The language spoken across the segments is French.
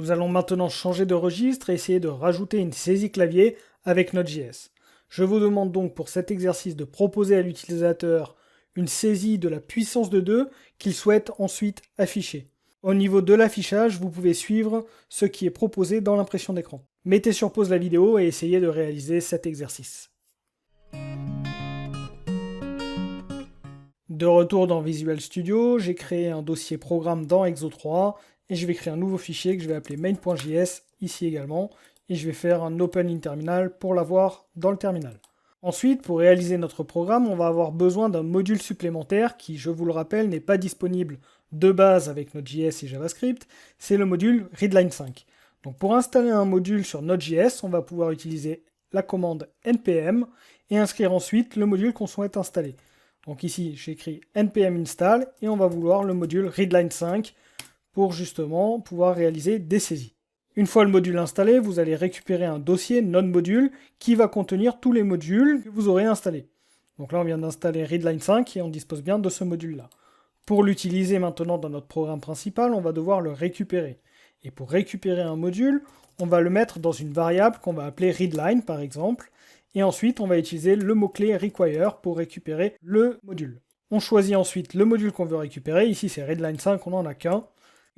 Nous allons maintenant changer de registre et essayer de rajouter une saisie clavier avec Node.js. Je vous demande donc pour cet exercice de proposer à l'utilisateur une saisie de la puissance de 2 qu'il souhaite ensuite afficher. Au niveau de l'affichage, vous pouvez suivre ce qui est proposé dans l'impression d'écran. Mettez sur pause la vidéo et essayez de réaliser cet exercice. De retour dans Visual Studio, j'ai créé un dossier programme dans Exo 3 et je vais créer un nouveau fichier que je vais appeler main.js ici également et je vais faire un open in terminal pour l'avoir dans le terminal. Ensuite, pour réaliser notre programme, on va avoir besoin d'un module supplémentaire qui, je vous le rappelle, n'est pas disponible de base avec Node.js et JavaScript, c'est le module readline5. Donc pour installer un module sur Node.js, on va pouvoir utiliser la commande npm et inscrire ensuite le module qu'on souhaite installer. Donc ici, j'écris npm install et on va vouloir le module readline5 pour justement pouvoir réaliser des saisies. Une fois le module installé, vous allez récupérer un dossier node-module qui va contenir tous les modules que vous aurez installés. Donc là, on vient d'installer readline5 et on dispose bien de ce module-là. Pour l'utiliser maintenant dans notre programme principal, on va devoir le récupérer. Et pour récupérer un module, on va le mettre dans une variable qu'on va appeler readline par exemple. Et ensuite, on va utiliser le mot-clé require pour récupérer le module. On choisit ensuite le module qu'on veut récupérer. Ici, c'est readline5, on n'en a qu'un.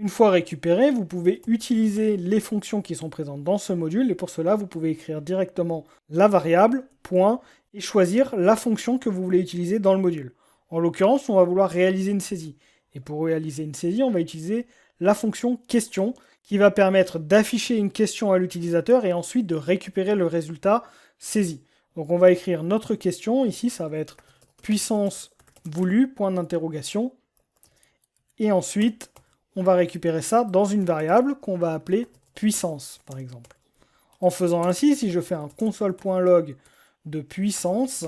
Une fois récupéré, vous pouvez utiliser les fonctions qui sont présentes dans ce module. Et pour cela, vous pouvez écrire directement la variable, point, et choisir la fonction que vous voulez utiliser dans le module. En l'occurrence, on va vouloir réaliser une saisie. Et pour réaliser une saisie, on va utiliser la fonction question qui va permettre d'afficher une question à l'utilisateur et ensuite de récupérer le résultat saisi. Donc on va écrire notre question, ici ça va être puissance voulue, point d'interrogation, et ensuite on va récupérer ça dans une variable qu'on va appeler puissance par exemple. En faisant ainsi, si je fais un console.log de puissance,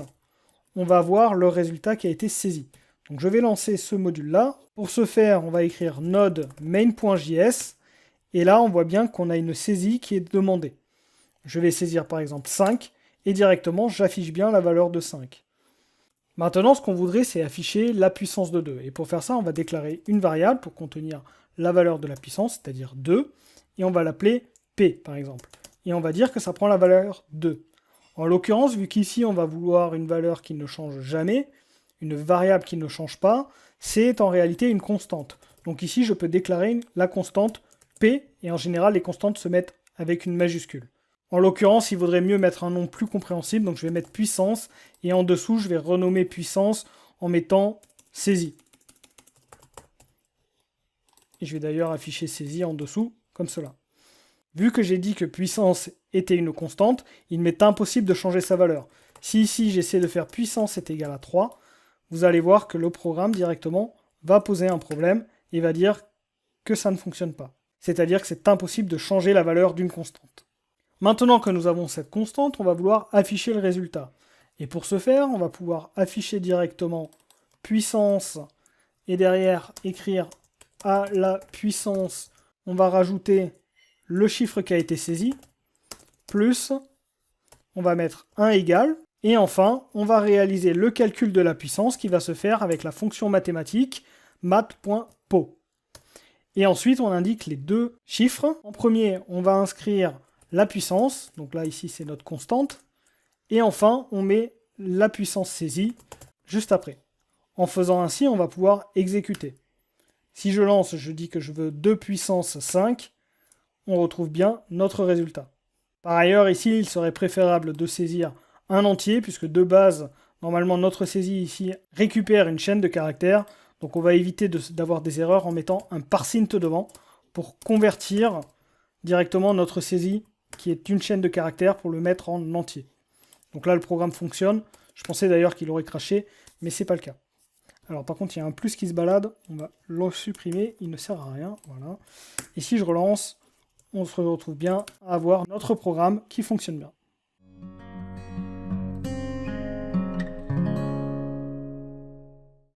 on va voir le résultat qui a été saisi. Donc je vais lancer ce module-là. Pour ce faire, on va écrire node main.js, et là on voit bien qu'on a une saisie qui est demandée. Je vais saisir par exemple 5, et directement j'affiche bien la valeur de 5. Maintenant, ce qu'on voudrait, c'est afficher la puissance de 2. Et pour faire ça, on va déclarer une variable pour contenir la valeur de la puissance, c'est-à-dire 2, et on va l'appeler P, par exemple. Et on va dire que ça prend la valeur 2. En l'occurrence, vu qu'ici, on va vouloir une valeur qui ne change jamais, une variable qui ne change pas, c'est en réalité une constante. Donc ici, je peux déclarer la constante P, et en général, les constantes se mettent avec une majuscule. En l'occurrence, il vaudrait mieux mettre un nom plus compréhensible, donc je vais mettre puissance, et en dessous, je vais renommer puissance en mettant saisie. Et je vais d'ailleurs afficher saisie en dessous, comme cela. Vu que j'ai dit que puissance était une constante, il m'est impossible de changer sa valeur. Si ici, j'essaie de faire puissance est égal à 3, vous allez voir que le programme, directement, va poser un problème, et va dire que ça ne fonctionne pas. C'est-à-dire que c'est impossible de changer la valeur d'une constante. Maintenant que nous avons cette constante, on va vouloir afficher le résultat. Et pour ce faire, on va pouvoir afficher directement puissance et derrière écrire à la puissance, on va rajouter le chiffre qui a été saisi, plus, on va mettre 1 égal, et enfin, on va réaliser le calcul de la puissance qui va se faire avec la fonction mathématique mat.po. Et ensuite, on indique les deux chiffres. En premier, on va inscrire la puissance, donc là ici c'est notre constante, et enfin on met la puissance saisie juste après. En faisant ainsi, on va pouvoir exécuter. Si je lance, je dis que je veux 2 puissance 5, on retrouve bien notre résultat. Par ailleurs, ici, il serait préférable de saisir un entier, puisque de base, normalement notre saisie ici récupère une chaîne de caractères, donc on va éviter d'avoir des erreurs en mettant un parsint devant, pour convertir directement notre saisie qui est une chaîne de caractères pour le mettre en entier. Donc là, le programme fonctionne. Je pensais d'ailleurs qu'il aurait craché, mais c'est pas le cas. Alors par contre, il y a un plus qui se balade. On va le supprimer. Il ne sert à rien. Voilà. Et si je relance, on se retrouve bien à avoir notre programme qui fonctionne bien.